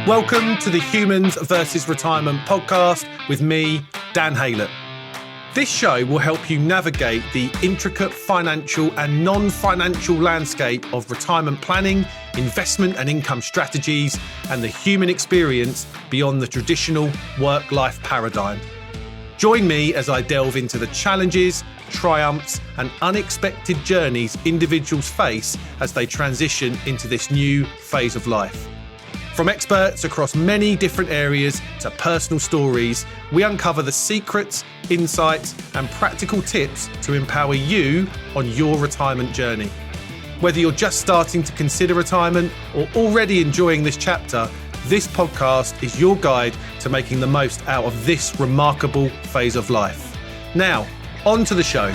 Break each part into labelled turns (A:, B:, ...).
A: Welcome to the Humans versus Retirement podcast with me, Dan Haylett. This show will help you navigate the intricate financial and non-financial landscape of retirement planning, investment and income strategies, and the human experience beyond the traditional work-life paradigm. Join me as I delve into the challenges, triumphs, and unexpected journeys individuals face as they transition into this new phase of life. From experts across many different areas to personal stories, we uncover the secrets, insights, and practical tips to empower you on your retirement journey. Whether you're just starting to consider retirement or already enjoying this chapter, this podcast is your guide to making the most out of this remarkable phase of life. Now, on to the show.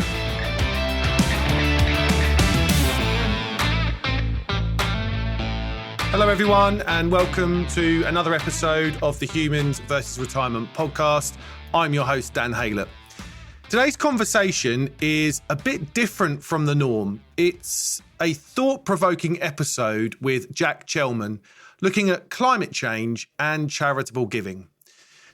A: Hello everyone and welcome to another episode of the Humans versus Retirement podcast. I'm your host, Dan Haylett. Today's conversation is a bit different from the norm. It's a thought-provoking episode with Jack Chellman looking at climate change and charitable giving.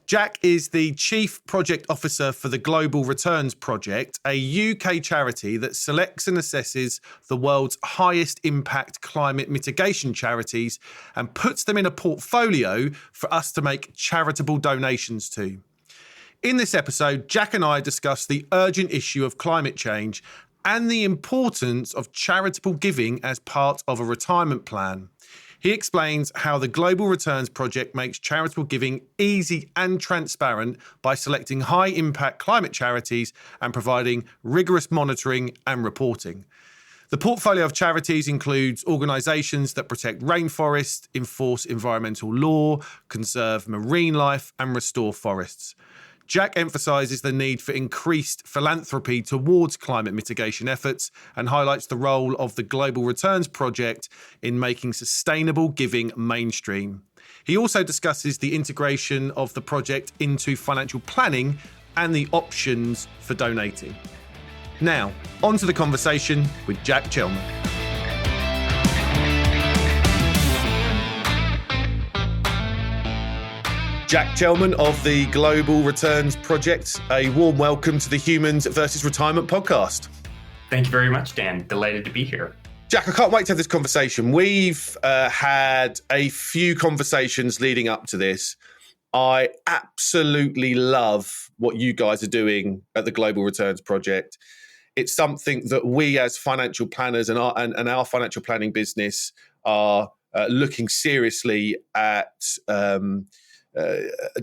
A: Jack is the Chief Project Officer for the Global Returns Project, a UK charity that selects and assesses the world's highest impact climate mitigation charities and puts them in a portfolio for us to make charitable donations to. In this episode, Jack and I discuss the urgent issue of climate change and the importance of charitable giving as part of a retirement plan. He explains how the Global Returns Project makes charitable giving easy and transparent by selecting high-impact climate charities and providing rigorous monitoring and reporting. The portfolio of charities includes organisations that protect rainforests, enforce environmental law, conserve marine life, and restore forests. Jack emphasises the need for increased philanthropy towards climate mitigation efforts and highlights the role of the Global Returns Project in making sustainable giving mainstream. He also discusses the integration of the project into financial planning and the options for donating. Now, on to the conversation with Jack Chellman. Jack Chellman of the Global Returns Project, a warm welcome to the Humans versus Retirement podcast.
B: Thank you very much, Dan. Delighted to be here.
A: Jack, I can't wait to have this conversation. We've had a few conversations leading up to this. I absolutely love what you guys are doing at the Global Returns Project. It's something that we as financial planners and our financial planning business are looking seriously at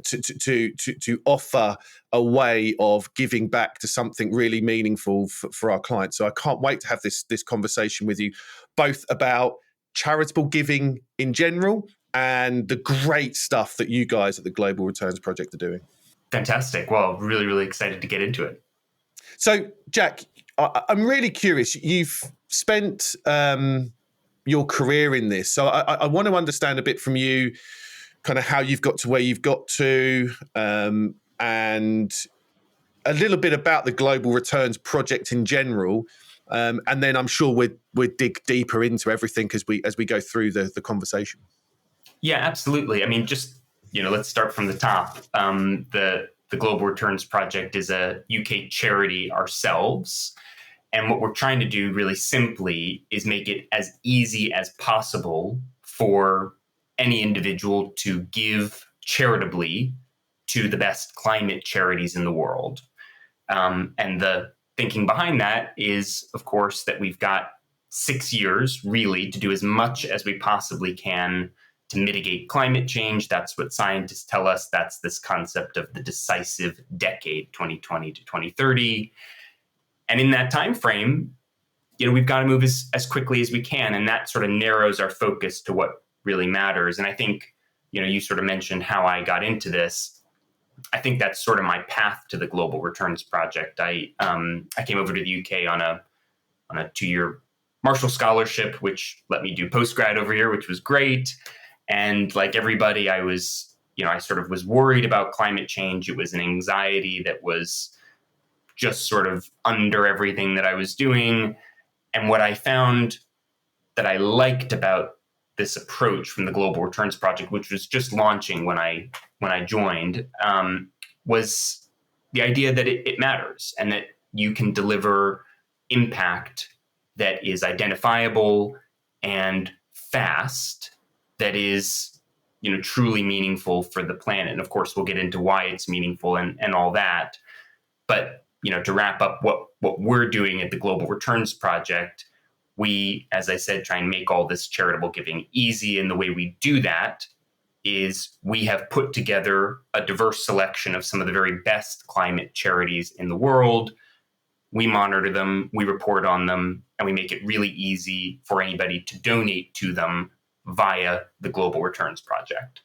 A: to offer a way of giving back to something really meaningful for our clients. So I can't wait to have this conversation with you, both about charitable giving in general and the great stuff that you guys at the Global Returns Project are doing.
B: Fantastic. Well, really, really excited to get into it.
A: So, Jack, I'm really curious. You've spent your career in this. So I want to understand a bit from you, kind of how you've got to where you've got to, and a little bit about the Global Returns Project in general, and then I'm sure we'd dig deeper into everything as we go through the conversation.
B: Yeah, absolutely. I mean, just let's start from the top. The Global Returns Project is a UK charity ourselves, and what we're trying to do really simply is make it as easy as possible for any individual to give charitably to the best climate charities in the world. And the thinking behind that is, of course, that we've got 6 years really to do as much as we possibly can to mitigate climate change. That's what scientists tell us. That's this concept of the decisive decade, 2020 to 2030. And in that time frame, we've got to move as quickly as we can. And that sort of narrows our focus to what really matters. And I think, you sort of mentioned how I got into this. I think that's sort of my path to the Global Returns Project. I came over to the UK on a 2-year Marshall Scholarship, which let me do postgrad over here, which was great. And like everybody, I was, I sort of was worried about climate change. It was an anxiety that was just sort of under everything that I was doing. And what I found that I liked about this approach from the Global Returns Project, which was just launching when I joined, was the idea that it matters and that you can deliver impact that is identifiable and fast, that is, truly meaningful for the planet. And of course, we'll get into why it's meaningful and all that. But, to wrap up what we're doing at the Global Returns Project, we, as I said, try and make all this charitable giving easy. And the way we do that is we have put together a diverse selection of some of the very best climate charities in the world. We monitor them, we report on them, and we make it really easy for anybody to donate to them via the Global Returns Project.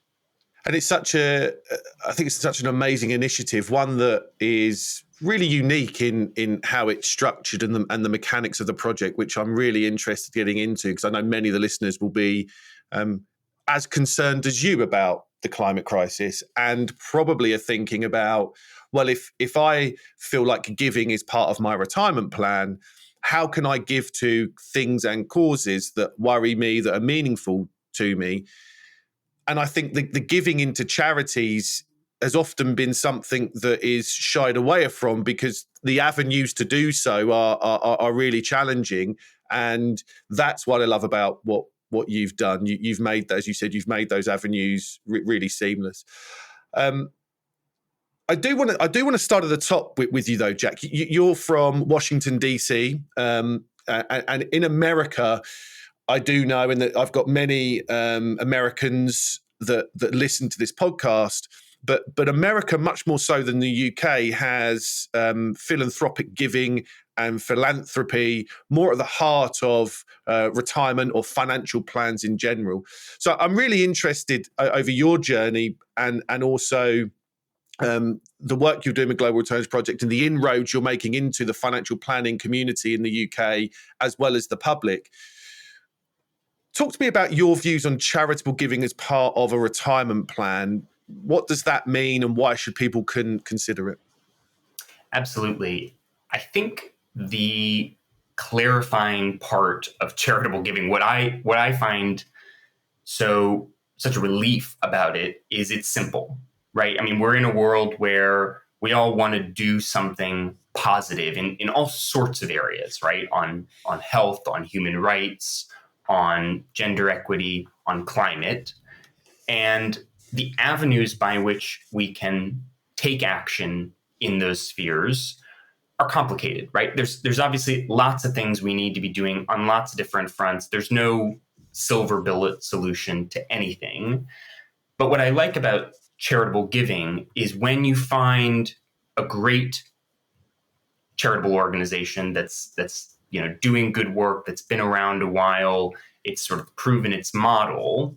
A: And I think it's such an amazing initiative, one that is really unique in how it's structured and the mechanics of the project, which I'm really interested in getting into, because I know many of the listeners will be as concerned as you about the climate crisis, and probably are thinking about, well, if I feel like giving is part of my retirement plan, how can I give to things and causes that worry me, that are meaningful to me? And I think the giving into charities has often been something that is shied away from, because the avenues to do so are really challenging. And that's what I love about what you've done. You've made, as you said, you've made those avenues really seamless. I do want to start at the top with you though, Jack. You're from Washington DC, and in America, I do know, and that I've got many Americans that listen to this podcast. But America, much more so than the UK, has philanthropic giving and philanthropy more at the heart of retirement or financial plans in general. So I'm really interested over your journey and also the work you're doing with Global Returns Project and the inroads you're making into the financial planning community in the UK, as well as the public. Talk to me about your views on charitable giving as part of a retirement plan. What does that mean, and why should people consider it?
B: Absolutely. I think the clarifying part of charitable giving, what I find such a relief about it, is it's simple, right? I mean, we're in a world where we all want to do something positive in all sorts of areas, right? On health, on human rights, on gender equity, on climate. And the avenues by which we can take action in those spheres are complicated, right? There's obviously lots of things we need to be doing on lots of different fronts. There's no silver bullet solution to anything. But what I like about charitable giving is when you find a great charitable organization that's doing good work, that's been around a while, it's sort of proven its model,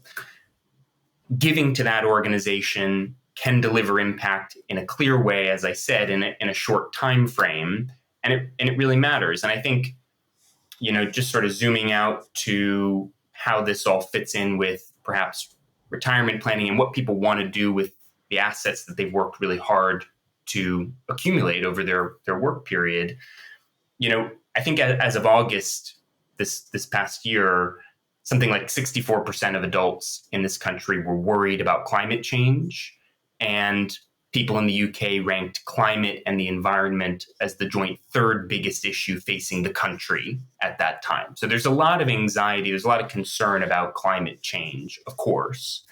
B: giving to that organization can deliver impact in a clear way, as I said, in a short time frame, and it really matters. And I think, just sort of zooming out to how this all fits in with perhaps retirement planning and what people want to do with the assets that they've worked really hard to accumulate over their work period. I think as of August this past year, something like 64% of adults in this country were worried about climate change, and people in the UK ranked climate and the environment as the joint third biggest issue facing the country at that time. So there's a lot of anxiety, there's a lot of concern about climate change, of course.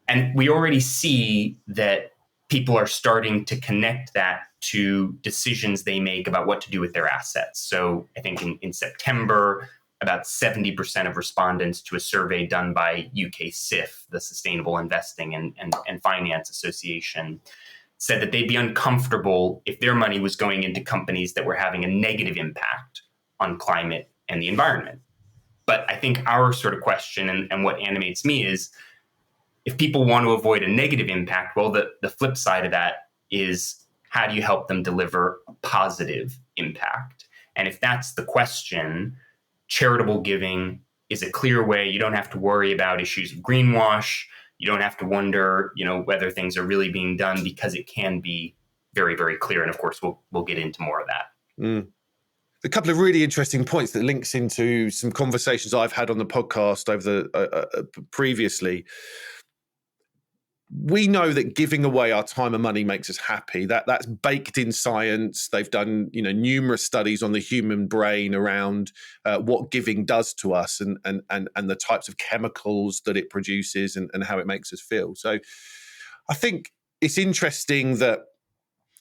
B: And we already see that people are starting to connect that to decisions they make about what to do with their assets. So I think in September, about 70% of respondents to a survey done by UK SIF, the Sustainable Investing and Finance Association, said that they'd be uncomfortable if their money was going into companies that were having a negative impact on climate and the environment. But I think our sort of question and what animates me is, if people want to avoid a negative impact, well, the flip side of that is, how do you help them deliver a positive impact? And if that's the question, charitable giving is a clear way. You don't have to worry about issues of greenwash. You don't have to wonder, whether things are really being done, because it can be very, very clear. And of course, we'll get into more of that.
A: A couple of really interesting points that links into some conversations I've had on the podcast over the previously. We know that giving away our time and money makes us happy. That's baked in science. They've done numerous studies on the human brain around what giving does to us and the types of chemicals that it produces and how it makes us feel. So I think it's interesting that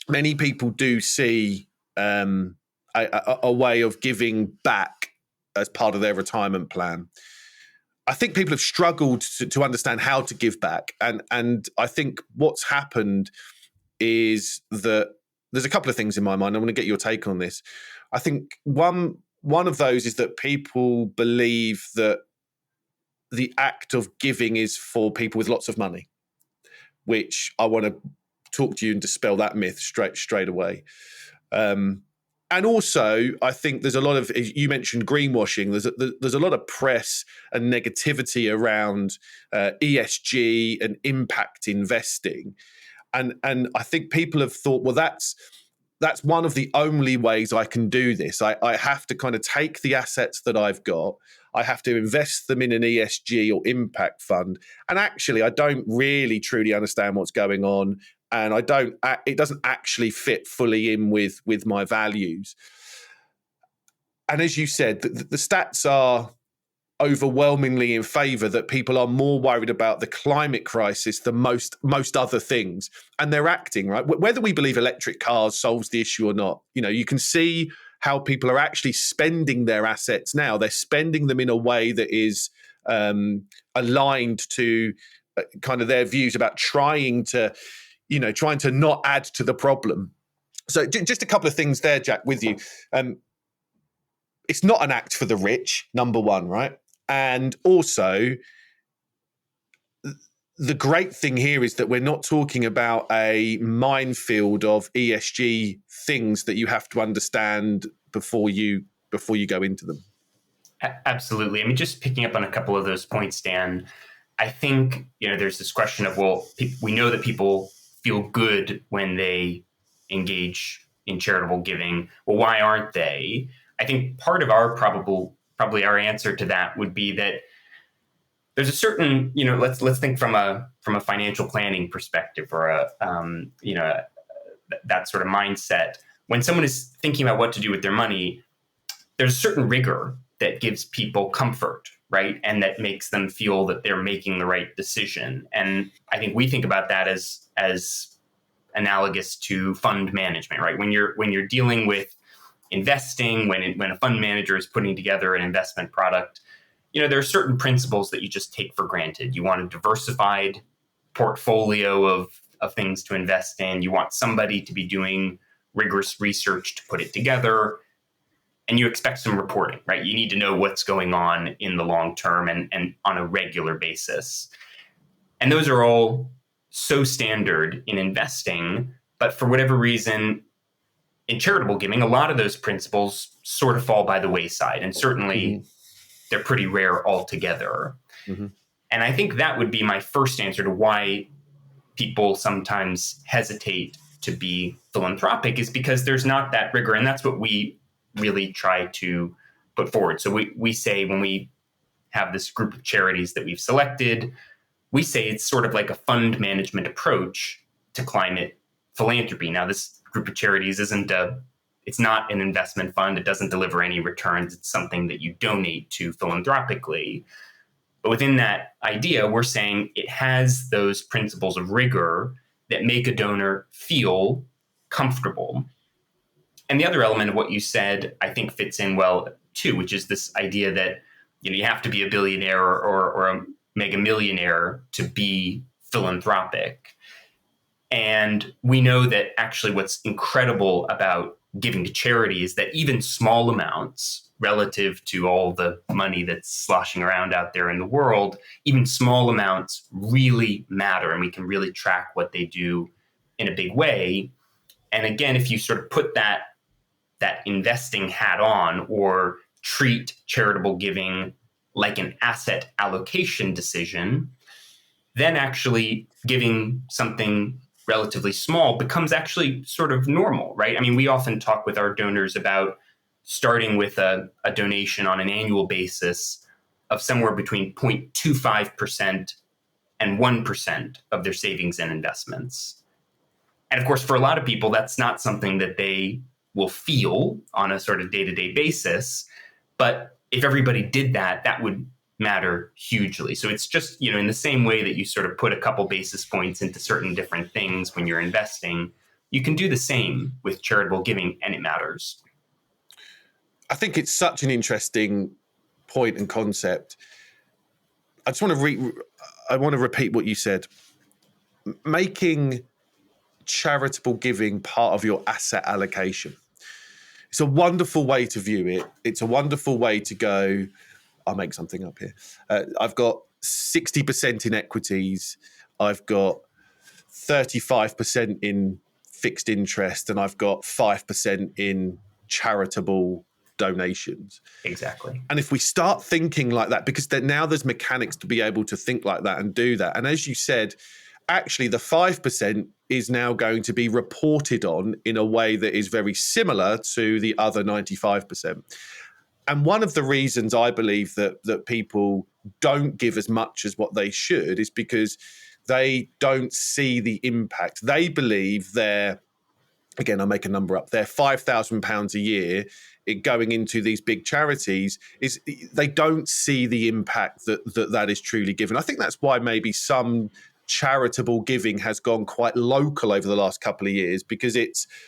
A: many people do see a way of giving back as part of their retirement plan. I think people have struggled to understand how to give back. And I think what's happened is that there's a couple of things in my mind. I want to get your take on this. I think one of those is that people believe that the act of giving is for people with lots of money, which I want to talk to you and dispel that myth straight away. And also, I think there's a lot of, you mentioned greenwashing. There's a lot of press and negativity around ESG and impact investing, and I think people have thought, well, that's one of the only ways I can do this. I have to kind of take the assets that I've got, I have to invest them in an ESG or impact fund, and actually, I don't really truly understand what's going on. And it doesn't actually fit fully in with my values. And as you said, the stats are overwhelmingly in favor that people are more worried about the climate crisis than most other things. And they're acting, right? Whether we believe electric cars solves the issue or not, you can see how people are actually spending their assets now. They're spending them in a way that is aligned to kind of their views about trying to not add to the problem. So just a couple of things there, Jack, with you. It's not an act for the rich, number one, right? And also, the great thing here is that we're not talking about a minefield of ESG things that you have to understand before you go into them.
B: Absolutely. I mean, just picking up on a couple of those points, Dan, I think, there's this question of, well, we know that people feel good when they engage in charitable giving. Well, why aren't they? I think part of our probably our answer to that would be that there's a certain, let's think from a financial planning perspective or that sort of mindset. When someone is thinking about what to do with their money, there's a certain rigor that gives people comfort, right? And that makes them feel that they're making the right decision. And I think we think about that as analogous to fund management, right? When you're dealing with investing, when a fund manager is putting together an investment product, there are certain principles that you just take for granted. You want a diversified portfolio of things to invest in. You want somebody to be doing rigorous research to put it together. And you expect some reporting, right? You need to know what's going on in the long term and on a regular basis. And those are all so standard in investing, but for whatever reason, in charitable giving, a lot of those principles sort of fall by the wayside. And certainly they're pretty rare altogether. Mm-hmm. And I think that would be my first answer to why people sometimes hesitate to be philanthropic, is because there's not that rigor. And that's what we really try to put forward. So we say, when we have this group of charities that we've selected, we say it's sort of like a fund management approach to climate philanthropy. Now, this group of charities it's not an investment fund. It doesn't deliver any returns. It's something that you donate to philanthropically. But within that idea, we're saying it has those principles of rigor that make a donor feel comfortable. And the other element of what you said, I think, fits in well too, which is this idea that you have to be a billionaire or a mega millionaire to be philanthropic. And we know that actually what's incredible about giving to charity is that even small amounts relative to all the money that's sloshing around out there in the world, even small amounts really matter, and we can really track what they do in a big way. And again, if you sort of put that investing hat on, or treat charitable giving like an asset allocation decision, then actually giving something relatively small becomes actually sort of normal, right? I mean, we often talk with our donors about starting with a donation on an annual basis of somewhere between 0.25% and 1% of their savings and investments. And of course, for a lot of people, that's not something that they will feel on a sort of day-to-day basis. But if everybody did that, that would matter hugely. So it's just, in the same way that you sort of put a couple basis points into certain different things when you're investing, you can do the same with charitable giving, and it matters.
A: I think it's such an interesting point and concept. I just want to repeat what you said. Making charitable giving part of your asset allocation. It's a wonderful way to view it. It's a wonderful way to go, I'll make something up here. I've got 60% in equities. I've got 35% in fixed interest, and I've got 5% in charitable donations.
B: Exactly.
A: And if we start thinking like that, because now there's mechanics to be able to think like that and do that. And as you said, actually the 5% is now going to be reported on in a way that is very similar to the other 95%. And one of the reasons I believe that people don't give as much as what they should is because they don't see the impact. They believe again, I'll make a number up, they're £5,000 a year going into these big charities, is they don't see the impact that is truly given. I think that's why maybe some charitable giving has gone quite local over the last couple of years, because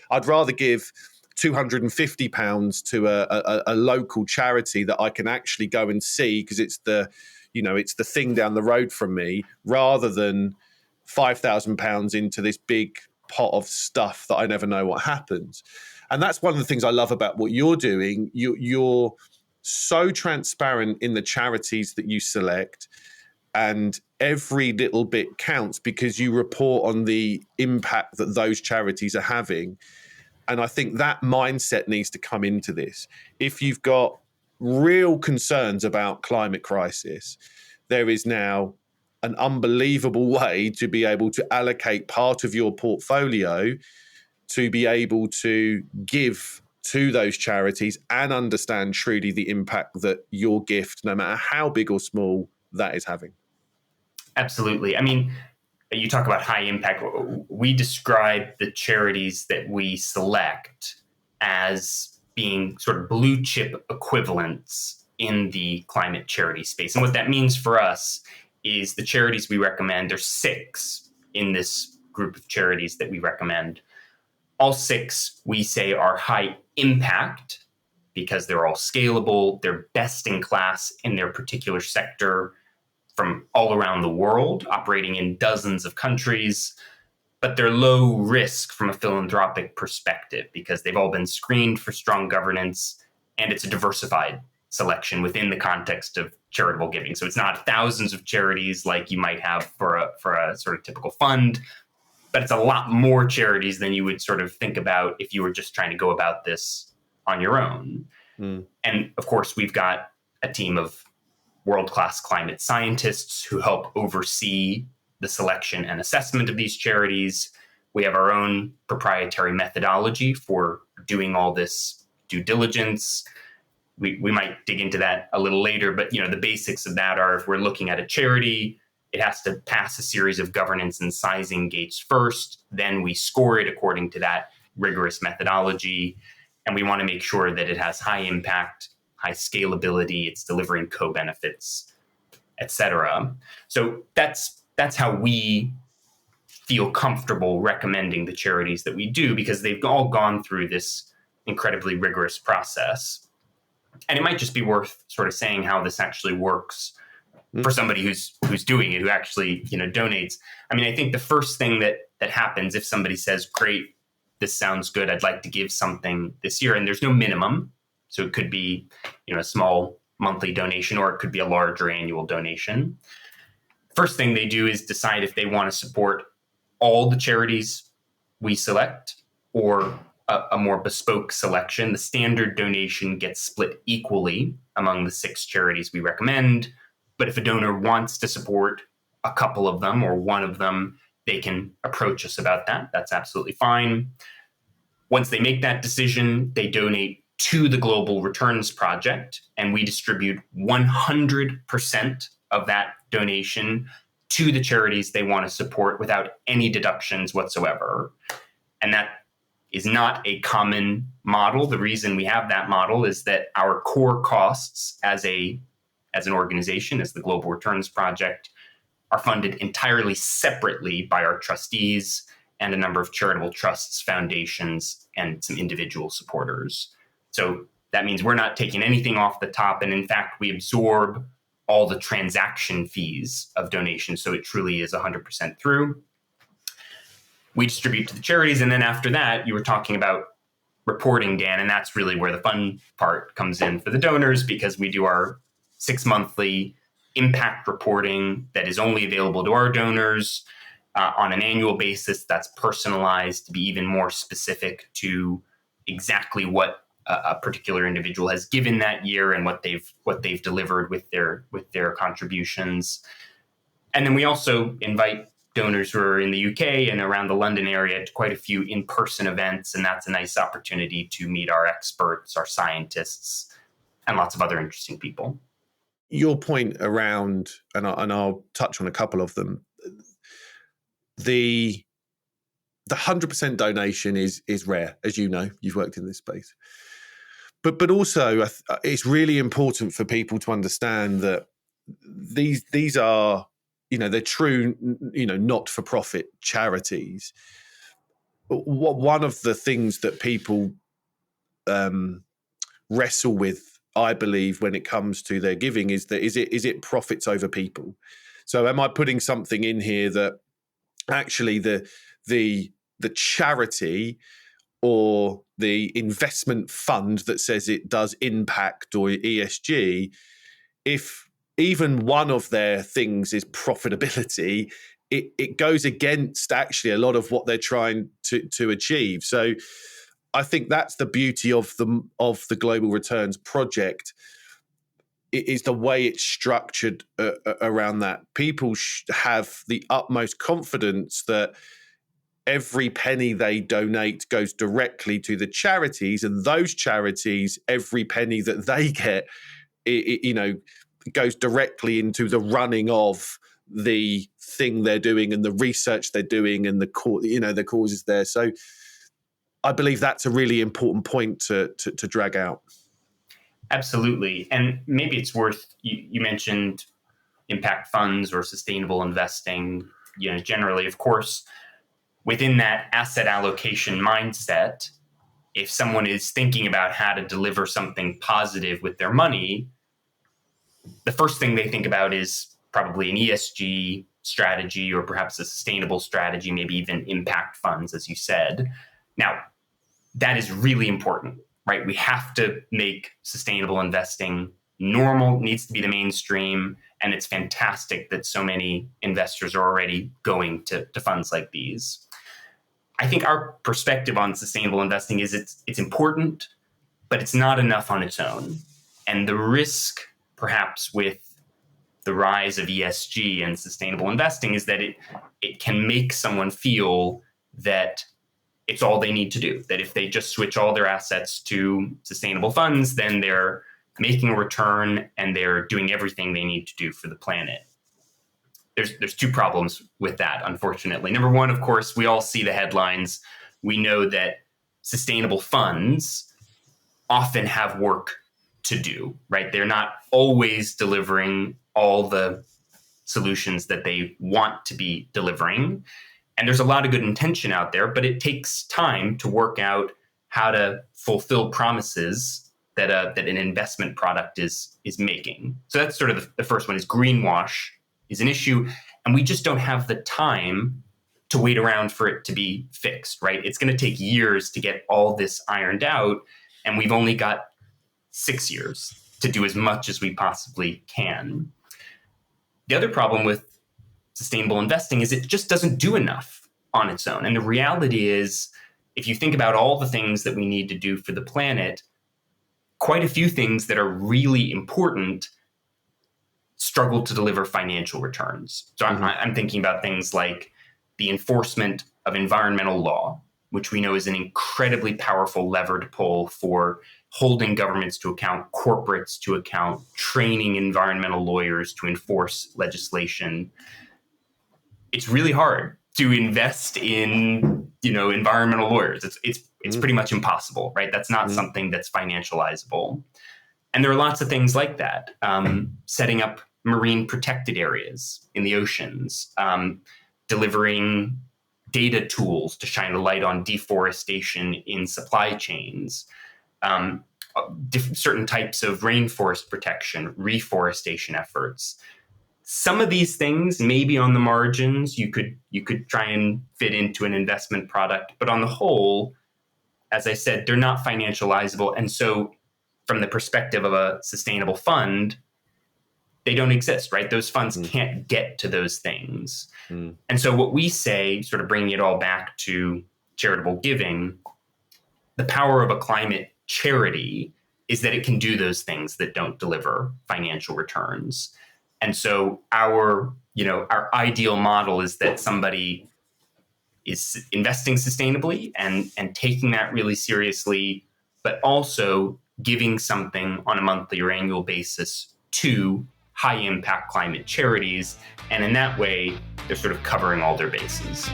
A: I'd rather give £250 to a local charity that I can actually go and see because it's the thing down the road from me, rather than £5,000 into this big pot of stuff that I never know what happens. And that's one of the things I love about what you're doing. You're so transparent in the charities that you select, and every little bit counts because you report on the impact that those charities are having. And I think that mindset needs to come into this. If you've got real concerns about climate crisis, there is now an unbelievable way to be able to allocate part of your portfolio to be able to give to those charities and understand truly the impact that your gift, no matter how big or small, that is having.
B: Absolutely. I mean, you talk about high impact. We describe the charities that we select as being sort of blue chip equivalents in the climate charity space. And what that means for us is the charities we recommend, there's 6 in this group of charities that we recommend. All 6 we say are high impact because they're all scalable, they're best in class in their particular sector from all around the world, operating in dozens of countries, but they're low risk from a philanthropic perspective because they've all been screened for strong governance, and it's a diversified selection within the context of charitable giving. So it's not thousands of charities like you might have for a sort of typical fund, but it's a lot more charities than you would sort of think about if you were just trying to go about this on your own. And of course, we've got a team of world-class climate scientists who help oversee the selection and assessment of these charities. We have our own proprietary methodology for doing all this due diligence. We might dig into that a little later, but the basics of that are, if we're looking at a charity, it has to pass a series of governance and sizing gates first. Then we score it according to that rigorous methodology. And we want to make sure that it has high impact, high scalability, it's delivering co-benefits, et cetera. So that's how we feel comfortable recommending the charities that we do, because they've all gone through this incredibly rigorous process. And it might just be worth sort of saying how this actually works for somebody who's doing it, who actually donates. I mean, I think the first thing that happens if somebody says, "Great, this sounds good, I'd like to give something this year," and there's no minimum, so it could be a small monthly donation, or it could be a larger annual donation. First thing they do is decide if they want to support all the charities we select or a more bespoke selection. The standard donation gets split equally among the 6 charities we recommend. But if a donor wants to support a couple of them or one of them, they can approach us about that. That's absolutely fine. Once they make that decision, they donate to the Global Returns Project, and we distribute 100% of that donation to the charities they want to support without any deductions whatsoever. And that is not a common model. The reason we have that model is that our core costs as an organization, as the Global Returns Project, are funded entirely separately by our trustees and a number of charitable trusts, foundations, and some individual supporters. So that means we're not taking anything off the top. And in fact, we absorb all the transaction fees of donations. So it truly is 100% through. We distribute to the charities. And then after that, you were talking about reporting, Dan, and that's really where the fun part comes in for the donors, because we do our 6-monthly impact reporting that is only available to our donors on an annual basis. That's personalized to be even more specific to exactly what a particular individual has given that year and what they've delivered with their contributions. And then we also invite donors who are in the UK and around the London area to quite a few in-person events, and that's a nice opportunity to meet our experts, our scientists, and lots of other interesting people.
A: Your point around, and I'll touch on a couple of them, the 100% donation is rare, as you know, you've worked in this space. But also, it's really important for people to understand that these are, they're true, not-for-profit charities. One of the things that people wrestle with, I believe, when it comes to their giving is it profits over people? So am I putting something in here that actually the charity or the investment fund that says it does impact or ESG, if even one of their things is profitability, it goes against actually a lot of what they're trying to achieve. So I think that's the beauty of the Global Returns Project. It is the way it's structured around that. People have the utmost confidence that every penny they donate goes directly to the charities, and those charities, every penny that they get, goes directly into the running of the thing they're doing and the research they're doing and the causes there. So I believe that's a really important point to drag out.
B: Absolutely. And maybe it's worth, you mentioned impact funds or sustainable investing, generally, of course, within that asset allocation mindset, if someone is thinking about how to deliver something positive with their money, the first thing they think about is probably an ESG strategy or perhaps a sustainable strategy, maybe even impact funds, as you said. Now, that is really important, right? We have to make sustainable investing normal, needs to be the mainstream, and it's fantastic that so many investors are already going to funds like these. I think our perspective on sustainable investing is it's important, but it's not enough on its own. And the risk, perhaps, with the rise of ESG and sustainable investing is that it can make someone feel that it's all they need to do, that if they just switch all their assets to sustainable funds, then they're making a return and they're doing everything they need to do for the planet. There's two problems with that, unfortunately. Number one, of course, we all see the headlines. We know that sustainable funds often have work to do, right? They're not always delivering all the solutions that they want to be delivering. And there's a lot of good intention out there, but it takes time to work out how to fulfill promises that an investment product is making. So that's sort of the first one, is greenwash is an issue, and we just don't have the time to wait around for it to be fixed, right? It's going to take years to get all this ironed out, and we've only got 6 years to do as much as we possibly can. The other problem with sustainable investing is it just doesn't do enough on its own. And the reality is, if you think about all the things that we need to do for the planet, quite a few things that are really important struggle to deliver financial returns. So I'm thinking about things like the enforcement of environmental law, which we know is an incredibly powerful lever to pull for holding governments to account, corporates to account, training environmental lawyers to enforce legislation. It's really hard to invest in, environmental lawyers. It's pretty much impossible, right? That's not something that's financializable. And there are lots of things like that. Setting up marine protected areas in the oceans, delivering data tools to shine a light on deforestation in supply chains, certain types of rainforest protection, reforestation efforts. Some of these things, maybe on the margins, you could try and fit into an investment product, but on the whole, as I said, they're not financializable. And so from the perspective of a sustainable fund, they don't exist, right? Those funds can't get to those things. And so what we say, sort of bringing it all back to charitable giving, the power of a climate charity is that it can do those things that don't deliver financial returns. And so our ideal model is that somebody is investing sustainably and taking that really seriously, but also giving something on a monthly or annual basis to high impact climate charities. And in that way, they're sort of covering all their bases.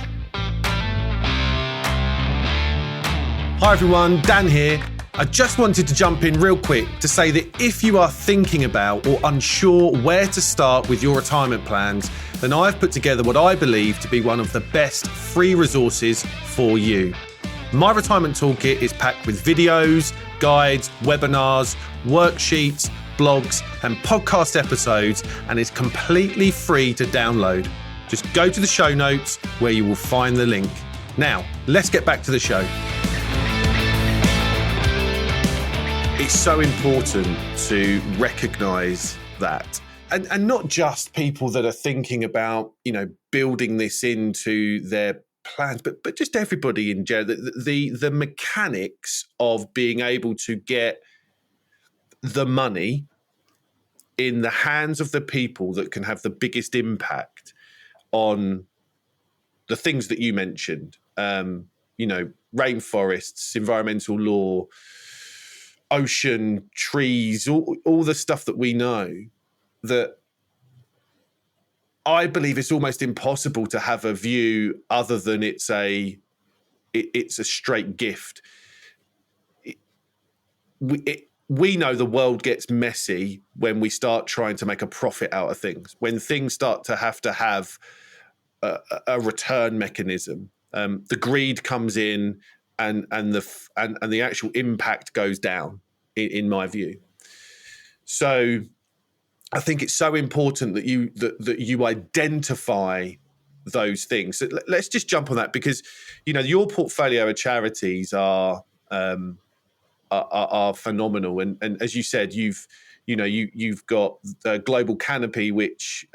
A: Hi everyone, Dan here. I just wanted to jump in real quick to say that if you are thinking about or unsure where to start with your retirement plans, then I've put together what I believe to be one of the best free resources for you. My Retirement Toolkit is packed with videos, guides, webinars, worksheets, blogs, and podcast episodes, and is completely free to download. Just go to the show notes where you will find the link. Now, let's get back to the show. It's so important to recognize that. And not just people that are thinking about, building this into their plans, but just everybody in general. The mechanics of being able to get the money in the hands of the people that can have the biggest impact on the things that you mentioned, rainforests, environmental law, ocean, trees, all the stuff that we know, that I believe it's almost impossible to have a view other than it's a straight gift. We know the world gets messy when we start trying to make a profit out of things, when things start to have a return mechanism. The greed comes in, and the actual impact goes down, in my view. So I think it's so important that you identify those things. So let's just jump on that, because your portfolio of charities are phenomenal, and as you said, you've got the Global Canopy, which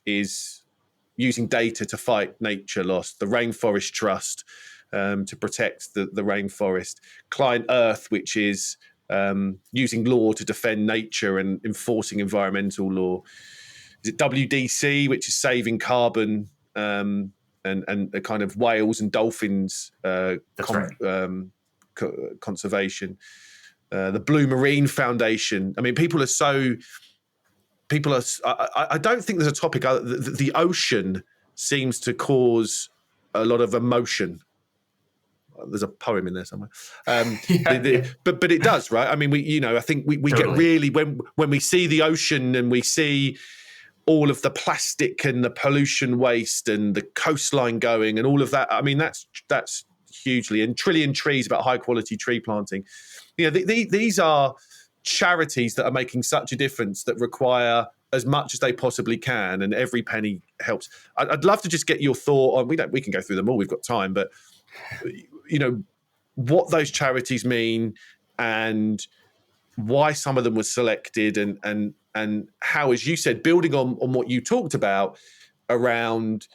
A: is using data to fight nature loss, the Rainforest Trust to protect the rainforest, Client Earth, which is using law to defend nature and enforcing environmental law. Is it WDC, which is saving carbon and the kind of whales and dolphins conservation. The Blue Marine Foundation. I mean, I don't think there's a topic. The ocean seems to cause a lot of emotion. There's a poem in there somewhere, but it does, right? I mean, I think we totally get really, when we see the ocean and we see all of the plastic and the pollution waste and the coastline going and all of that. I mean, that's hugely, and Trillion Trees about high quality tree planting. These are charities that are making such a difference that require as much as they possibly can, and every penny helps. I'd love to just get your thought on. We can go through them all. We've got time, but what those charities mean and why some of them were selected, and how, as you said, building on what you talked about around,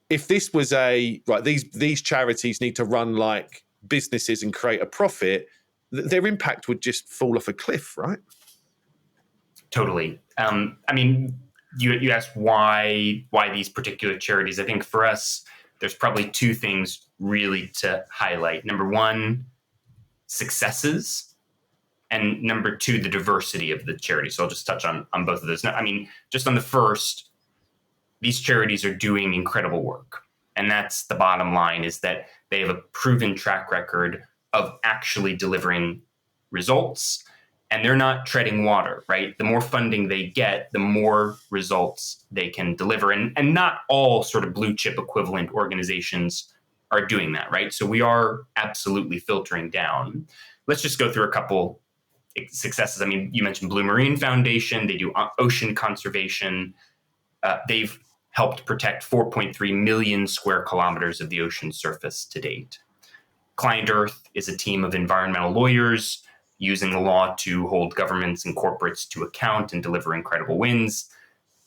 A: if this was these charities need to run like businesses and create a profit, their impact would just fall off a cliff, right?
B: Totally. I mean, you asked why these particular charities. I think for us, there's probably two things really to highlight. Number one, successes. And number two, the diversity of the charity. So I'll just touch on both of those. Now, I mean, just on the first, these charities are doing incredible work. And that's the bottom line, is that they have a proven track record of actually delivering results. And they're not treading water, right? The more funding they get, the more results they can deliver. And not all sort of blue chip equivalent organizations are doing that, right? So we are absolutely filtering down. Let's just go through a couple successes. I mean, you mentioned Blue Marine Foundation. They do ocean conservation. They've helped protect 4.3 million square kilometers of the ocean surface to date. Client Earth is a team of environmental lawyers using the law to hold governments and corporates to account and deliver incredible wins.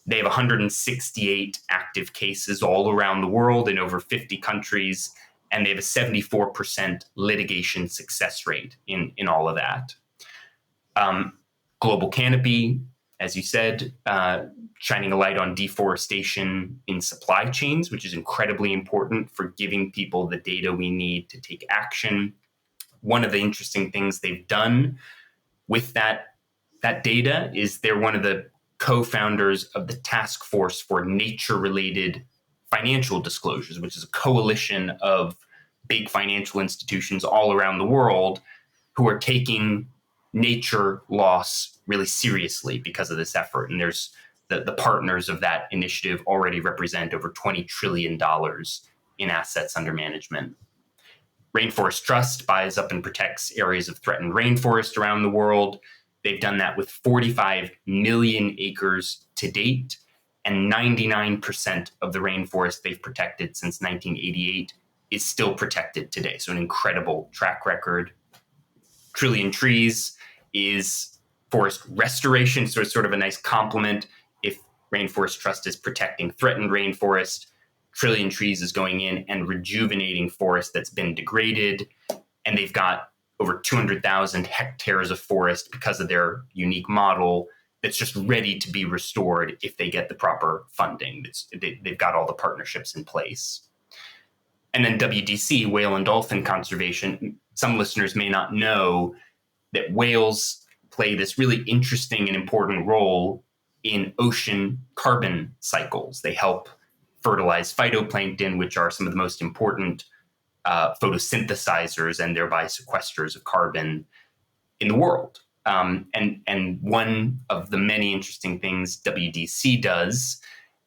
B: They have 168 active cases all around the world in over 50 countries, and they have a 74% litigation success rate in all of that. Global Canopy, as you said, shining a light on deforestation in supply chains, which is incredibly important for giving people the data we need to take action. One of the interesting things they've done with that data is they're one of the co-founders of the Task Force for Nature-Related Financial Disclosures, which is a coalition of big financial institutions all around the world who are taking nature loss really seriously because of this effort. And there's the partners of that initiative already represent over $20 trillion in assets under management. Rainforest Trust buys up and protects areas of threatened rainforest around the world. They've done that with 45 million acres to date, and 99% of the rainforest they've protected since 1988 is still protected today. So an incredible track record. Trillion Trees is forest restoration, so it's sort of a nice complement. If Rainforest Trust is protecting threatened rainforest, Trillion Trees is going in and rejuvenating forest that's been degraded. And they've got over 200,000 hectares of forest because of their unique model that's just ready to be restored if they get the proper funding. They've got all the partnerships in place. And then WDC, Whale and Dolphin Conservation. Some listeners may not know that whales play this really interesting and important role in ocean carbon cycles. They help fertilize phytoplankton, which are some of the most important photosynthesizers and thereby sequesters of carbon in the world. And one of the many interesting things WDC does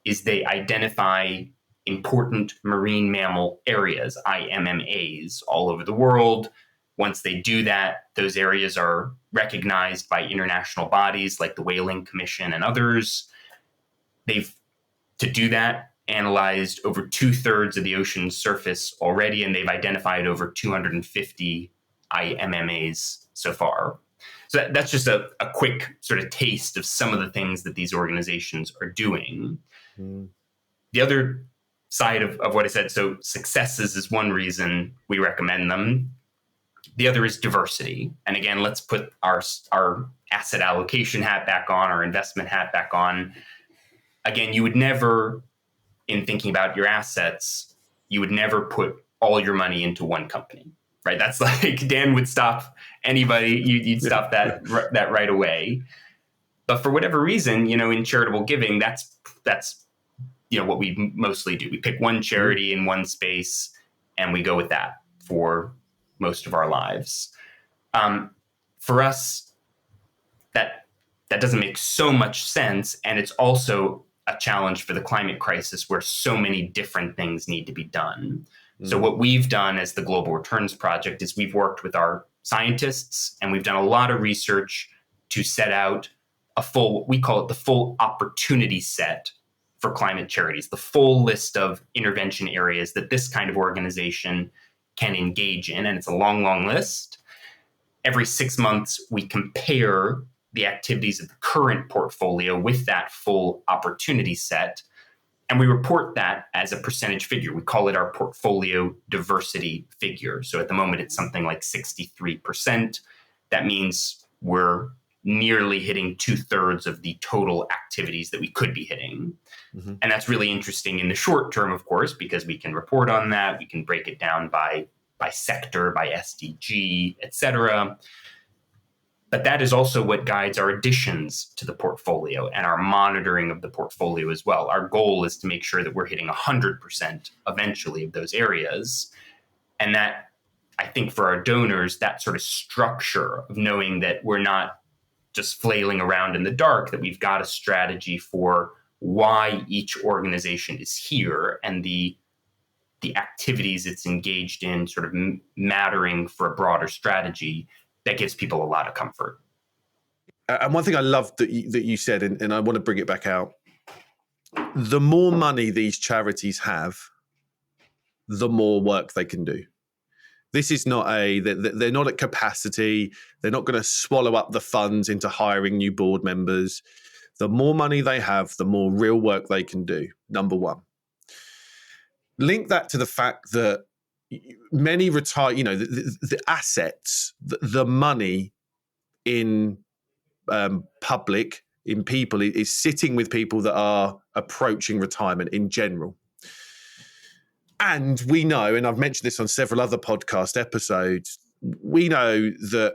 B: is they identify important marine mammal areas, IMMAs, all over the world. Once they do that, those areas are recognized by international bodies like the Whaling Commission and others. They've, to do that, analyzed over 2/3 of the ocean's surface already, and they've identified over 250 IMMAs so far. So that's just a quick sort of taste of some of the things that these organizations are doing. Mm. The other side of what I said, so successes is one reason we recommend them. The other is diversity. And again, let's put our asset allocation hat back on, our investment hat back on. Again, you would never, in thinking about your assets, you would never put all your money into one company, right? That's like, Dan would stop anybody, you'd stop that right away. But for whatever reason, in charitable giving, that's what we mostly do. We pick one charity in one space and we go with that for most of our lives. For us, that doesn't make so much sense. And it's also a challenge for the climate crisis where so many different things need to be done. So what we've done as the Global Returns Project is we've worked with our scientists and we've done a lot of research to set out we call it the full opportunity set for climate charities, the full list of intervention areas that this kind of organization can engage in. And it's a long, long list. Every 6 months, we compare the activities of the current portfolio with that full opportunity set. And we report that as a percentage figure. We call it our portfolio diversity figure. So at the moment, it's something like 63%. That means we're nearly hitting 2/3 of the total activities that we could be hitting.
A: Mm-hmm.
B: And that's really interesting in the short term, of course, because we can report on that. We can break it down by sector, by SDG, et cetera. But that is also what guides our additions to the portfolio and our monitoring of the portfolio as well. Our goal is to make sure that we're hitting 100% eventually of those areas. And that, I think for our donors, that sort of structure of knowing that we're not just flailing around in the dark, that we've got a strategy for why each organization is here and the activities it's engaged in sort of mattering for a broader strategy, that gives people a lot of comfort.
A: And one thing I love that you said, and I want to bring it back out, the more money these charities have, the more work they can do. This is not they're not at capacity. They're not going to swallow up the funds into hiring new board members. The more money they have, the more real work they can do, number one. Link that to the fact that many retire, the assets, the money in public, in people, is sitting with people that are approaching retirement in general. And we know, and I've mentioned this on several other podcast episodes, we know that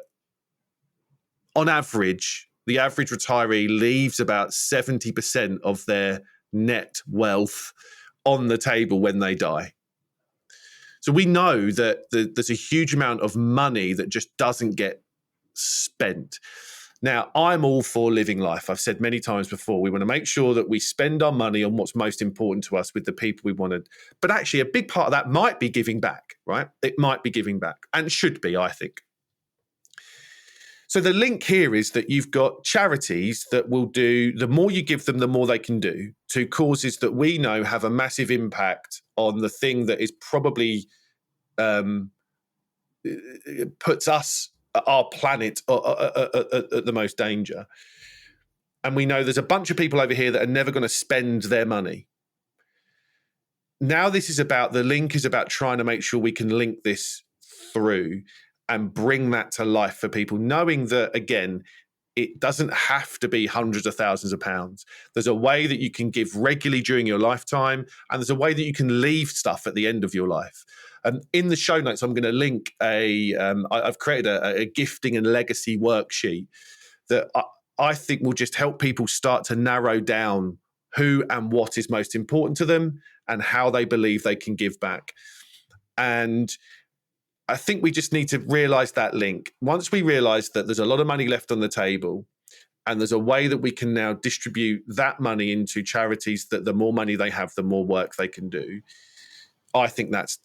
A: on average, the average retiree leaves about 70% of their net wealth on the table when they die. So we know that there's a huge amount of money that just doesn't get spent. Now, I'm all for living life. I've said many times before, we want to make sure that we spend our money on what's most important to us with the people we want to. But actually, a big part of that might be giving back, right? It might be giving back, and should be, I think. So the link here is that you've got charities that will do, the more you give them, the more they can do, to causes that we know have a massive impact on the thing that is probably puts us, our planet, at the most danger. And we know there's a bunch of people over here that are never going to spend their money. Now this is about, the link is about trying to make sure we can link this through and bring that to life for people, knowing that, again, it doesn't have to be hundreds of thousands of pounds. There's a way that you can give regularly during your lifetime, and there's a way that you can leave stuff at the end of your life. In the show notes, I'm going to link I've created a gifting and legacy worksheet that I think will just help people start to narrow down who and what is most important to them and how they believe they can give back. And I think we just need to realize that link. Once we realize that there's a lot of money left on the table and there's a way that we can now distribute that money into charities, that the more money they have, the more work they can do, I think that's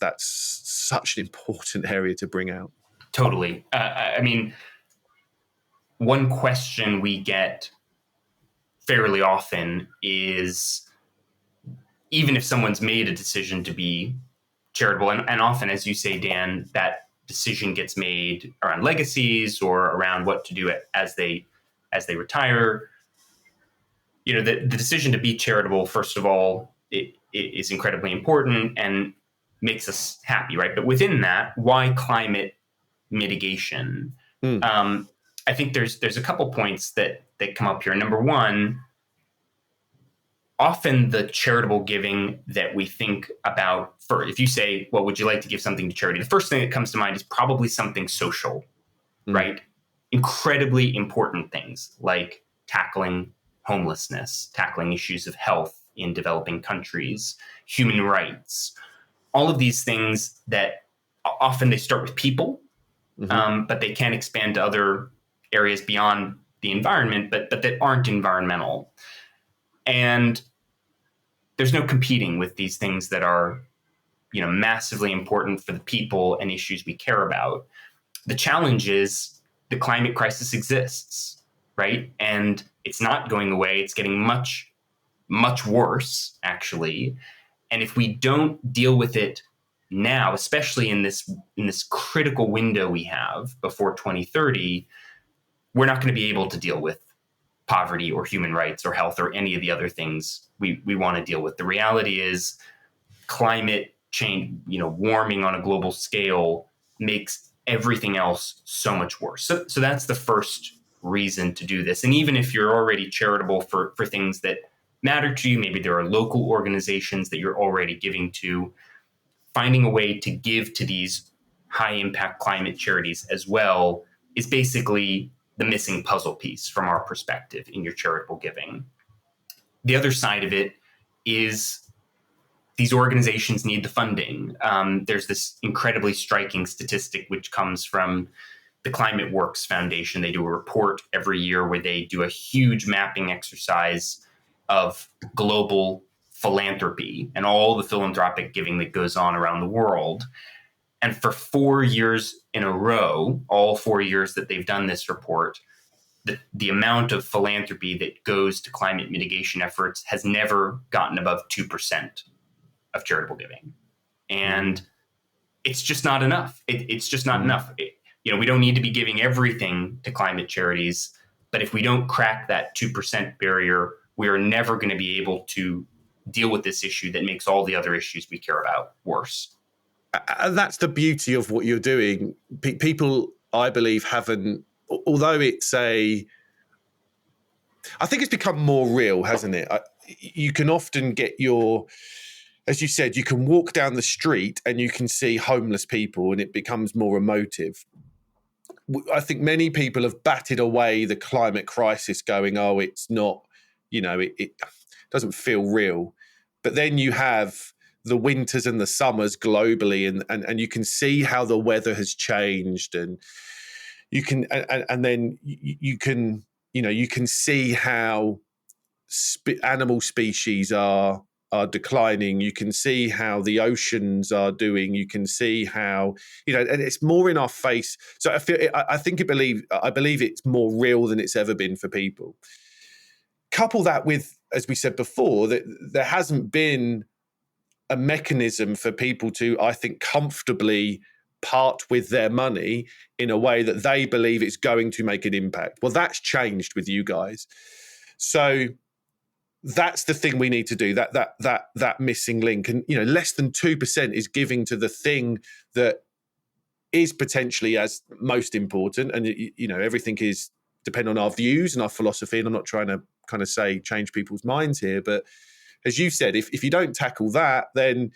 A: such an important area to bring out.
B: Totally. I mean, one question we get fairly often is, even if someone's made a decision to be charitable, and often, as you say, Dan, that decision gets made around legacies or around what to do as they retire. The decision to be charitable, first of all, it is incredibly important and makes us happy, right? But within that, why climate mitigation? I think there's a couple points that come up here. Number one, often the charitable giving that we think about, if you say, well, would you like to give something to charity? The first thing that comes to mind is probably something social, right? Incredibly important things like tackling homelessness, tackling issues of health in developing countries, human rights, all of these things that often they start with people, but they can expand to other areas beyond the environment, but that aren't environmental. And there's no competing with these things that are, massively important for the people and issues we care about. The challenge is the climate crisis exists, right? And it's not going away. It's getting much, much worse, actually. And if we don't deal with it now, especially in this critical window we have before 2030, we're not going to be able to deal with poverty or human rights or health or any of the other things we want to deal with. The reality is climate change, warming on a global scale makes everything else so much worse. So that's the first reason to do this. And even if you're already charitable for things that matter to you, maybe there are local organizations that you're already giving to, finding a way to give to these high impact climate charities as well is basically the missing puzzle piece from our perspective in your charitable giving. The other side of it is these organizations need the funding. There's this incredibly striking statistic which comes from the Climate Works Foundation. They do a report every year where they do a huge mapping exercise of global philanthropy and all the philanthropic giving that goes on around the world. And for 4 years in a row, all 4 years that they've done this report, the amount of philanthropy that goes to climate mitigation efforts has never gotten above 2% of charitable giving. And it's just not enough. It's just not enough. We don't need to be giving everything to climate charities, but if we don't crack that 2% barrier, we are never going to be able to deal with this issue that makes all the other issues we care about worse.
A: And that's the beauty of what you're doing. People, I believe, haven't, although I think it's become more real, hasn't it? You can often get as you said, you can walk down the street and you can see homeless people and it becomes more emotive. I think many people have batted away the climate crisis going, oh, it's not, it doesn't feel real. But then you have the winters and the summers globally and you can see how the weather has changed and you can, and then you can see how animal species are declining. You can see how the oceans are doing. You can see how, and it's more in our face. So I believe it's more real than it's ever been for people. Couple that with, as we said before, that there hasn't been a mechanism for people to, I think, comfortably part with their money in a way that they believe it's going to make an impact. Well, that's changed with you guys. So that's the thing we need to do, that missing link. And, less than 2% is giving to the thing that is potentially as most important. And, everything is depend on our views and our philosophy. And I'm not trying to kind of say change people's minds here. But as you said, if you don't tackle that, then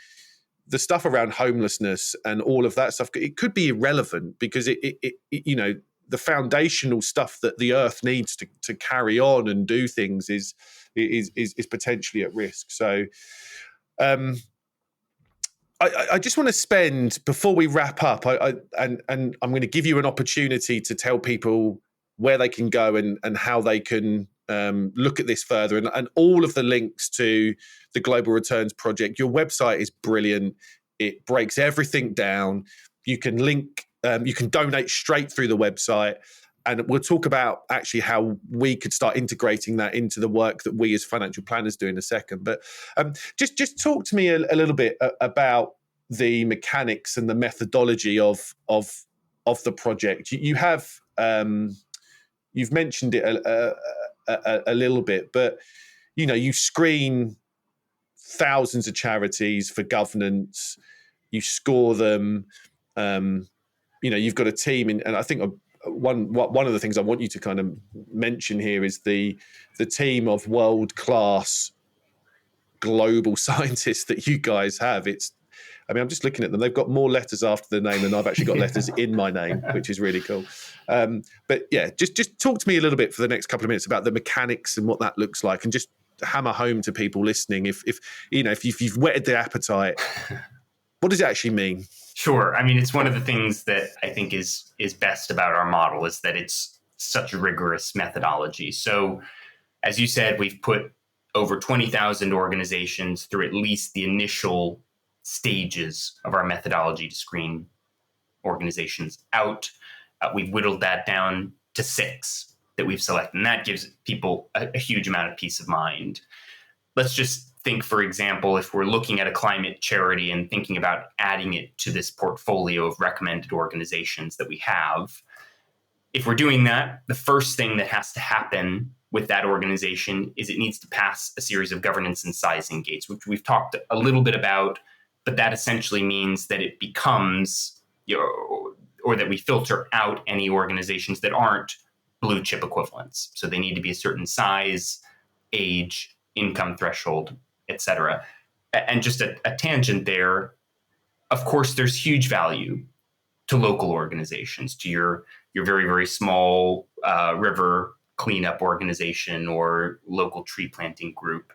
A: the stuff around homelessness and all of that stuff, it could be irrelevant because the foundational stuff that the earth needs to carry on and do things is potentially at risk. So I just want to spend, before we wrap up, and I'm going to give you an opportunity to tell people where they can go and how they can look at this further, and all of the links to the Global Returns Project. Your website is brilliant. It breaks everything down. You can link, you can donate straight through the website. And we'll talk about actually how we could start integrating that into the work that we as financial planners do in a second. But just talk to me a little bit about the mechanics and the methodology of the project. You have you've mentioned it a little bit, but you screen thousands of charities for governance. You score them. You've got a team, and I think one of the things I want you to kind of mention here is the team of world-class global scientists that you guys have. I'm just looking at them. They've got more letters after the name than I've actually got letters in my name, which is really cool. But yeah, just talk to me a little bit for the next couple of minutes about the mechanics and what that looks like, and just hammer home to people listening. If you've whetted their appetite, what does it actually mean?
B: Sure. It's one of the things that I think is best about our model is that it's such a rigorous methodology. So as you said, we've put over 20,000 organizations through at least the initial stages of our methodology to screen organizations out. We've whittled that down to 6 that we've selected, and that gives people a huge amount of peace of mind. Let's just think, for example, if we're looking at a climate charity and thinking about adding it to this portfolio of recommended organizations that we have, if we're doing that, the first thing that has to happen with that organization is it needs to pass a series of governance and sizing gates, which we've talked a little bit about, but that essentially means that it becomes, or that we filter out any organizations that aren't blue chip equivalents. So they need to be a certain size, age, income threshold, etc. And just a tangent there, of course, there's huge value to local organizations, to your very, very small river cleanup organization or local tree planting group.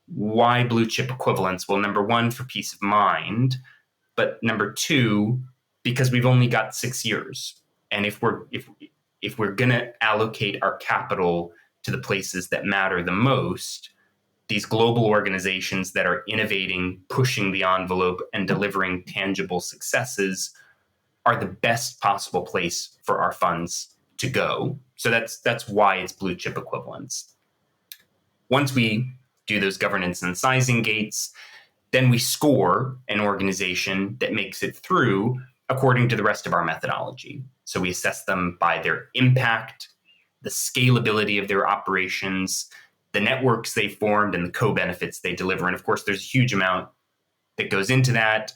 B: Why blue chip equivalents? Well, number one, for peace of mind, but number two, because we've only got 6 years. And if we're going to allocate our capital to the places that matter the most, these global organizations that are innovating, pushing the envelope, and delivering tangible successes are the best possible place for our funds to go. So that's why it's blue chip equivalents. Once we do those governance and sizing gates, then we score an organization that makes it through according to the rest of our methodology. So we assess them by their impact, the scalability of their operations, the networks they formed, and the co-benefits they deliver. And of course, there's a huge amount that goes into that.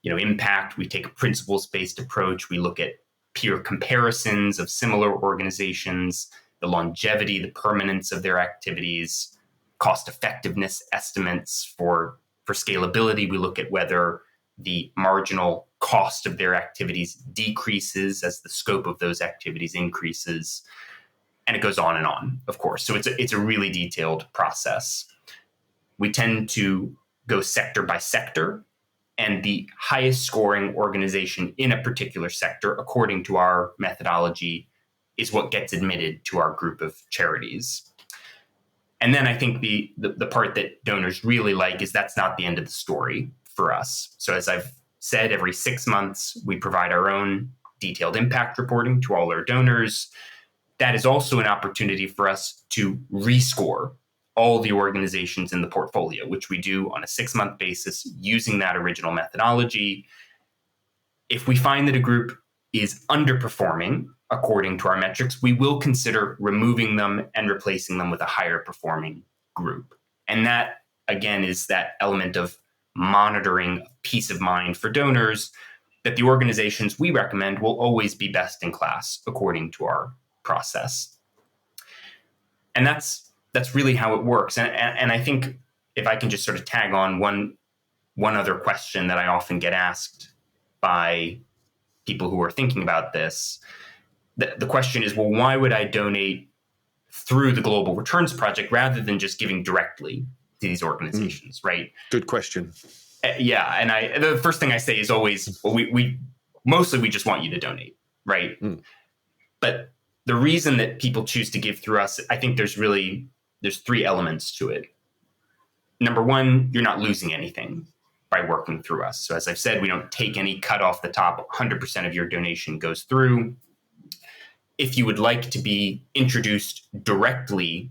B: Impact, we take a principles-based approach. We look at peer comparisons of similar organizations, the longevity, the permanence of their activities, cost effectiveness estimates for scalability. We look at whether the marginal cost of their activities decreases as the scope of those activities increases. And it goes on, of course. So it's a really detailed process. We tend to go sector by sector, and the highest scoring organization in a particular sector, according to our methodology, is what gets admitted to our group of charities. And then I think the part that donors really like is that's not the end of the story for us. So as I've said, every 6 months, we provide our own detailed impact reporting to all our donors. That is also an opportunity for us to rescore all the organizations in the portfolio, which we do on a 6-month basis using that original methodology. If we find that a group is underperforming according to our metrics, we will consider removing them and replacing them with a higher performing group. And that, again, is that element of monitoring peace of mind for donors, that the organizations we recommend will always be best in class according to our process. And that's really how it works. And I think if I can just sort of tag on one other question that I often get asked by people who are thinking about this, the question is, well, why would I donate through the Global Returns Project rather than just giving directly to these organizations, right?
A: Good question.
B: Yeah. And the first thing I say is always, well, we mostly just want you to donate, right? But the reason that people choose to give through us, I think there's 3 elements to it. Number one, you're not losing anything by working through us. So as I've said, we don't take any cut off the top. 100% of your donation goes through. If you would like to be introduced directly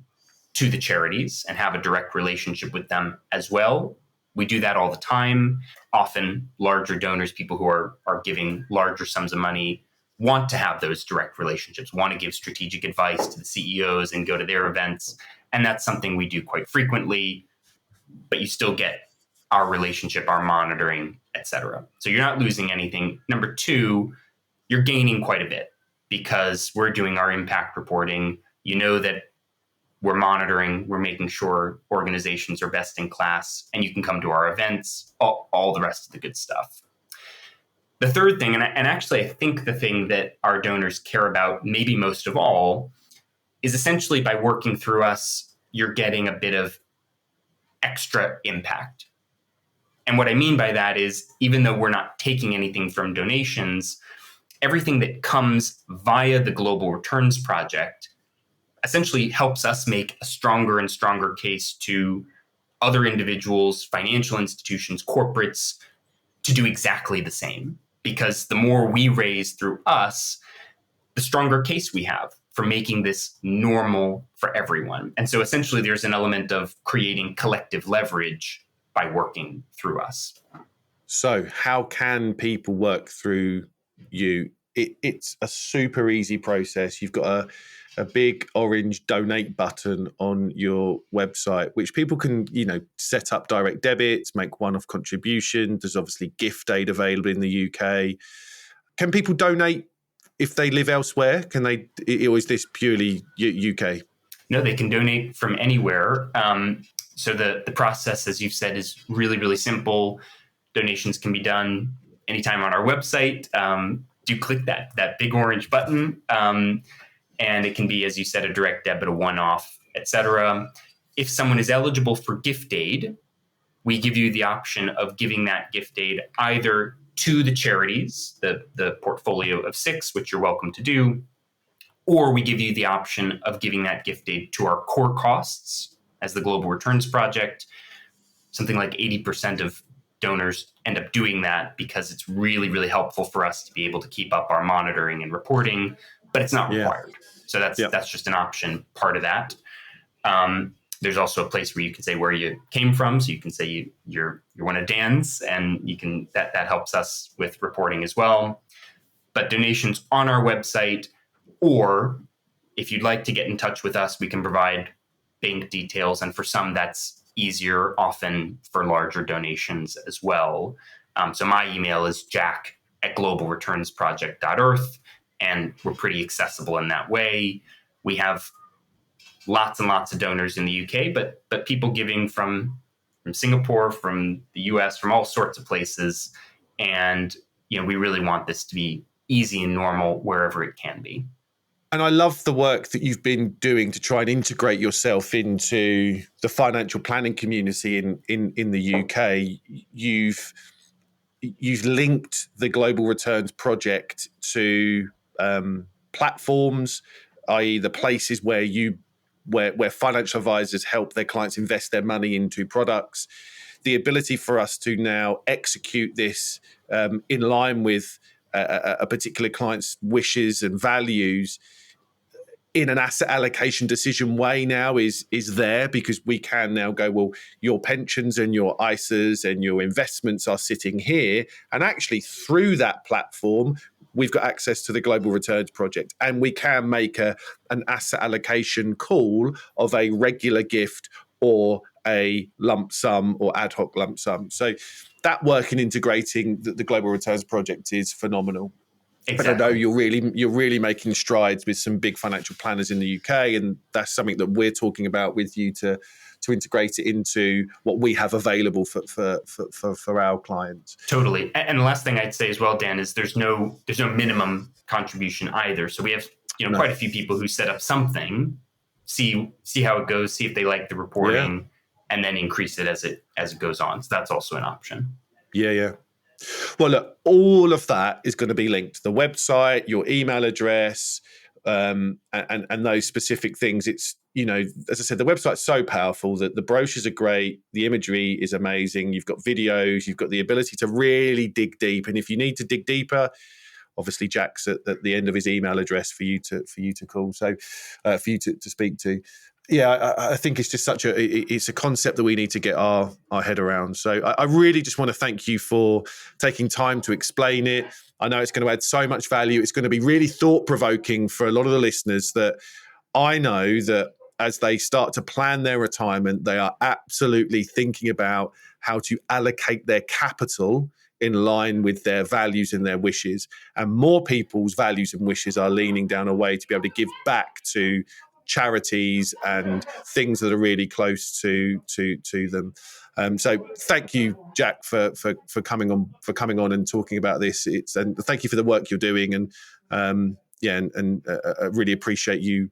B: to the charities and have a direct relationship with them as well, we do that all the time. Often larger donors, people who are giving larger sums of money, want to have those direct relationships, want to give strategic advice to the CEOs and go to their events. And that's something we do quite frequently, but you still get our relationship, our monitoring, et cetera. So you're not losing anything. Number two, you're gaining quite a bit because we're doing our impact reporting. You know that we're monitoring, we're making sure organizations are best in class, and you can come to our events, all the rest of the good stuff. The third thing, and actually I think the thing that our donors care about maybe most of all, is essentially by working through us, you're getting a bit of extra impact. And what I mean by that is, even though we're not taking anything from donations, everything that comes via the Global Returns Project essentially helps us make a stronger and stronger case to other individuals, financial institutions, corporates, to do exactly the same. Because the more we raise through us, the stronger case we have for making this normal for everyone. And so essentially there's an element of creating collective leverage by working through us.
A: So how can people work through you? It's a super easy process. You've got a big orange donate button on your website, which people can, set up direct debits, make one-off contribution. There's obviously gift aid available in the UK. Can people donate if they live elsewhere? Can they, or is this purely UK?
B: No, they can donate from anywhere. So the process, as you've said, is really, really simple. Donations can be done anytime on our website. Do click that big orange button, and it can be, as you said, a direct debit, a one-off, etc. If someone is eligible for gift aid, we give you the option of giving that gift aid either to the charities, the portfolio of 6, which you're welcome to do, or we give you the option of giving that gift aid to our core costs as the Global Returns Project. Something like 80% of donors end up doing that because it's really, really helpful for us to be able to keep up our monitoring and reporting, but it's not required. So that's just an option, part of that. There's also a place where you can say where you came from. So you can say you're one of Dan's, and you can that helps us with reporting as well. But donations on our website, or if you'd like to get in touch with us, we can provide bank details. And for some, that's easier, often for larger donations as well. So my email is jack@globalreturnsproject.earth, and we're pretty accessible in that way. We have lots and lots of donors in the UK, but people giving from Singapore, from the US, from all sorts of places. And, we really want this to be easy and normal wherever it can be.
A: And I love the work that you've been doing to try and integrate yourself into the financial planning community in the UK. You've linked the Global Returns Project to platforms, i.e. the places where where financial advisors help their clients invest their money into products. The ability for us to now execute this in line with a particular client's wishes and values in an asset allocation decision way now is there, because we can now go, well, your pensions and your ISAs and your investments are sitting here. And actually through that platform, we've got access to the Global Returns Project, and we can make an asset allocation call of a regular gift or a lump sum or ad hoc lump sum. So that work in integrating the Global Returns Project is phenomenal. Exactly. But I know you're really making strides with some big financial planners in the UK, and that's something that we're talking about with you to integrate it into what we have available for our clients.
B: Totally. And the last thing I'd say as well, Dan, is there's no minimum contribution either. So we have quite a few people who set up something, see how it goes, see if they like the reporting, and then increase it as it goes on. So that's also an option. Yeah.
A: Well, look, all of that is going to be linked to the website, your email address, and those specific things. It's, as I said, the website's so powerful that the brochures are great. The imagery is amazing. You've got videos. You've got the ability to really dig deep. And if you need to dig deeper, obviously Jack's at the end of his email address for you to call. So for you to speak to. Yeah, I think it's just it's a concept that we need to get our head around. So I really just want to thank you for taking time to explain it. I know it's going to add so much value. It's going to be really thought-provoking for a lot of the listeners, that I know that as they start to plan their retirement, they are absolutely thinking about how to allocate their capital in line with their values and their wishes. And more people's values and wishes are leaning down a way to be able to give back to charities and things that are really close to them. So thank you, Jack, for coming on and talking about this. And thank you for the work you're doing, and I really appreciate you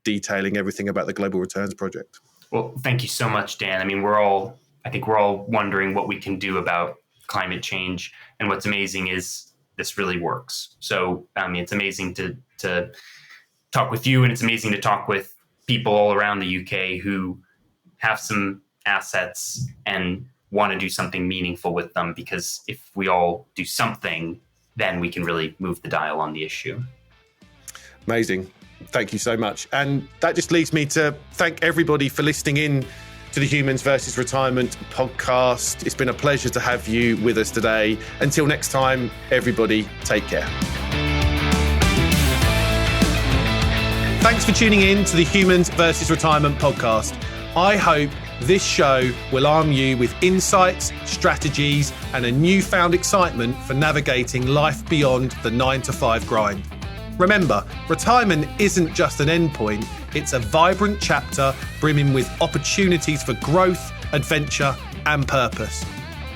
A: detailing everything about the Global Returns Project.
B: Well, thank you so much, Dan. I mean, I think we're all wondering what we can do about climate change, and what's amazing is this really works. So it's amazing to talk with you, and it's amazing to talk with people all around the UK who have some assets and want to do something meaningful with them, because if we all do something, then we can really move the dial on the issue.
A: Amazing. Thank you so much. And that just leads me to thank everybody for listening in to the Humans versus Retirement podcast. It's been a pleasure to have you with us today. Until next time, everybody, take care. Thanks for tuning in to the Humans versus Retirement podcast. I hope this show will arm you with insights, strategies, and a newfound excitement for navigating life beyond the 9-to-5 grind. Remember, retirement isn't just an endpoint, it's a vibrant chapter brimming with opportunities for growth, adventure, and purpose.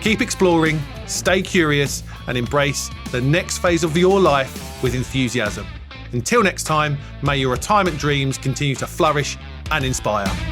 A: Keep exploring, stay curious, and embrace the next phase of your life with enthusiasm. Until next time, may your retirement dreams continue to flourish and inspire.